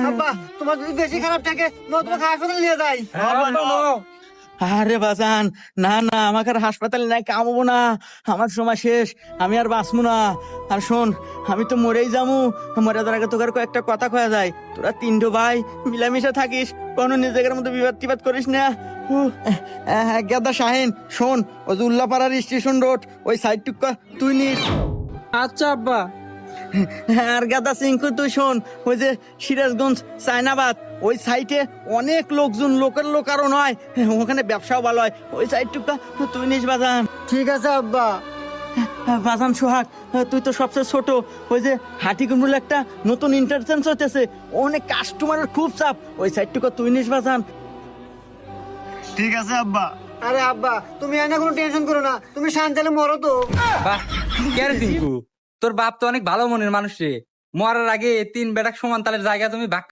আব্বা তোমার যদি বেশি খারাপ থাকে তোমাকে হাসপাতালে নিয়ে যাই। আরে বাজান, না না, আমাকে আর হাসপাতালে নাই কামবো না, আমার সময় শেষ, আমি আর বাঁচবো না। আর শোন, আমি তো মরেই যামু, মরে যাওয়ার আগে তোকে আর কয়েকটা কথা কয়া যায়। তোরা তিনটো ভাই মিলামিশা থাকিস, কোনো নিজেদের মধ্যে বিবাদ টিবাদ করিস না। গেদা শাহিন, শোন, ওই যে উল্লাপাড়ার স্টেশন রোড ওই সাইড টুকা তুই নিস। আচ্ছা আব্বা। আর গাদা সিংকু তুই শোন, ওই যে সিরাজগঞ্জ চায়নাবাদ ওই সাইটে অনেক লোকজন, লোকের লোক আরো নয়, ওখানে ব্যবসাও ভালো হয়, ওই সাইডটুকু তুই নিস বাজান। ঠিক আছে আব্বা। বাজান সোহাগ, তুই তো সবচেয়ে ছোট, ওই যে হাটিকুমরুল একটা নতুন ইন্টারচেঞ্জ হতেছে, অনেক কাস্টমারের খুব চাপ, ওই সাইডটুকু তুই নিস বাজান। ঠিক আছে আব্বা। আরে আব্বা তুমি এনে কোনো টেনশন করো না, তুমি শান্তালে মরো তো। বাহ, কে রে টিঙ্কু, তোর বাপ তো অনেক ভালো মনের মানুষ রে। মরার আগে তিন বেটাক সমান তালের জায়গা তুমি ভাগ